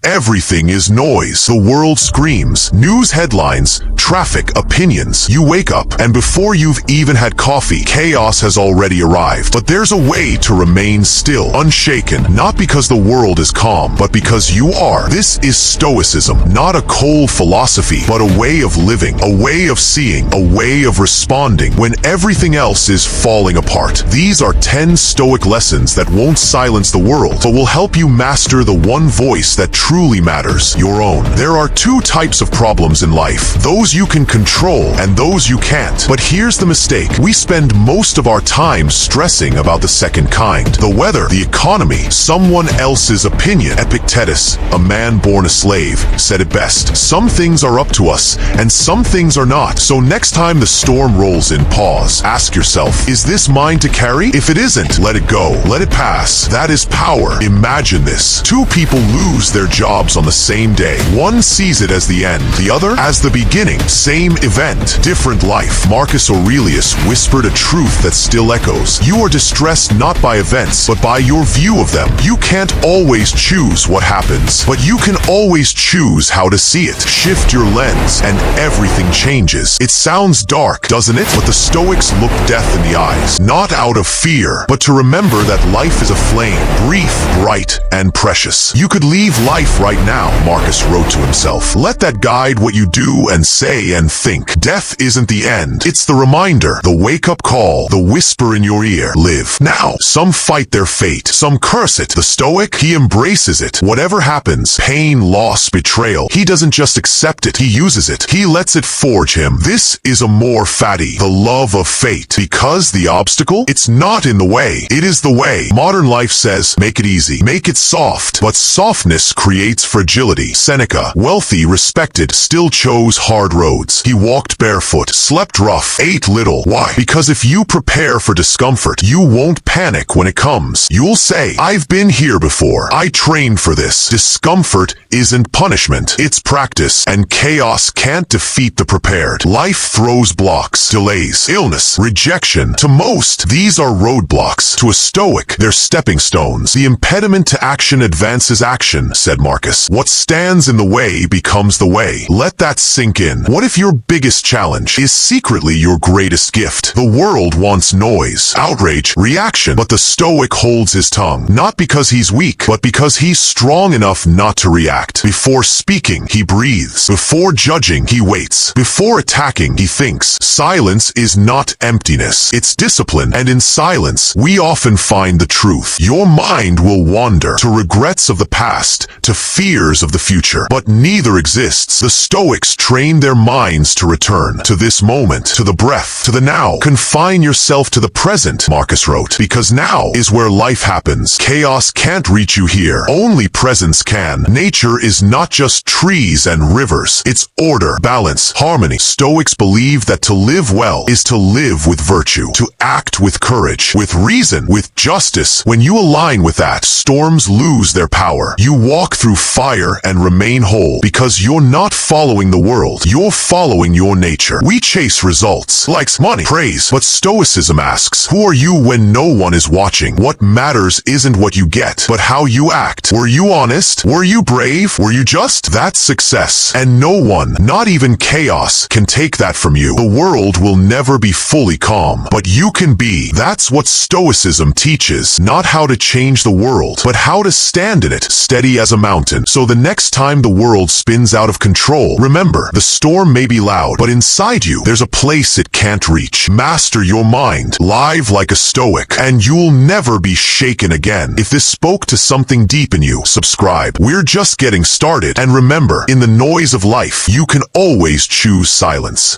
everything is noise. The world screams. News headlines, traffic, opinions. You wake up, and before you've even had coffee, chaos has already arrived. But there's a way to remain still, unshaken, not because the world is calm, but because you are. This is Stoicism, not a cold philosophy, but a way of living, a way of seeing, a way of responding when everything else is falling apart. These are 10 Stoic lessons that won't silence the world, but will help you master the one voice that truly matters, your own. There are two types of problems in life, those you can control and those you can't. But here's the mistake. We spend most of our time stressing about the second kind. The weather, the economy, someone else's opinion. Epictetus, a man born a slave, said it best. Some things are up to us, and some things are not. So next time the storm rolls in, pause. Ask yourself, is this mine to carry? If it isn't, let it go. Let it pass. That is power. Imagine this. Two people lose their jobs on the same day. One sees it as the end, the other as the beginning. Same event, different life. Marcus Aurelius whispered a truth that still echoes. You are distressed not by events, but by your view of them. You can't always choose what happens, but you can always choose how to see it. Shift your lens, and everything changes. It sounds dark, doesn't it? But the Stoics look death in the eyes, not out of fear, but to remember that life is a flame, brief, bright, and precious. You could leave life right now, Marcus wrote to himself. Let that guide what you do and say and think. Death isn't the end. It's the reminder, the wake-up call, the whisper in your ear. Live now. Some fight their fate. Some curse it. The Stoic, he embraces it. Whatever happens, pain, loss, betrayal, he doesn't just accept it, he uses it. He lets it forge him. This is a more fatty, the love of fate. Because the obstacle, it's not in the way. It is the way. Modern life says, make it easy, make it soft. But softness creates fragility. Seneca, wealthy, respected, still chose hard roads. He walked barefoot, slept rough, ate little. Why? Because if you prepare for discomfort, you won't panic when it comes. You'll say, I've been here before. I trained for this. Discomfort isn't punishment. It's practice. And chaos can't defeat the prepared. Life throws blocks, delays, illness, rejection. To most, these are roadblocks. To a Stoic, they're stepping stones. The impediment to action advances action, said Marcus. What stands in the way becomes the way. Let that sink in. What if your biggest challenge is secretly your greatest gift? The world wants noise, outrage, reaction, but the Stoic holds his tongue, not because he's weak, but because he's strong enough not to react. Before speaking, he breathes. Before judging, he waits. Before attacking, he thinks. Silence is not emptiness. It's discipline, and in silence, we often find the truth. Your mind will wander to regrets of the past, to fears of the future, but neither exists. The Stoics train their minds to return to this moment, to the breath, to the now. Confine yourself to the present, Marcus wrote, because now is where life happens. Chaos can't reach you here. Only presence can. Nature is not just trees and rivers. It's order, balance, harmony. Stoics believe that to live well is to live with virtue, to act with courage, with reason, with justice. When you align with that, storms lose their power. You walk through fire and remain whole, because you're not following the world. You're following your nature. We chase results, likes, money, praise, but Stoicism asks, who are you when no one is watching? What matters isn't what you get, but how you act. Were you honest? Were you brave? Were you just? That's success. And no one, not even chaos, can take that from you. The world will never be fully calm, but you can be. That's what Stoicism teaches. Not how to change the world, but how to stand in it, steady as a mountain. So the next time the world spins out of control, remember, the storm may be loud, but inside you, there's a place it can't reach. Master your mind, live like a Stoic, and you'll never be shaken again. If this spoke to something deep in you, subscribe. We're just getting started, and remember, in the noise of life, you can always choose silence.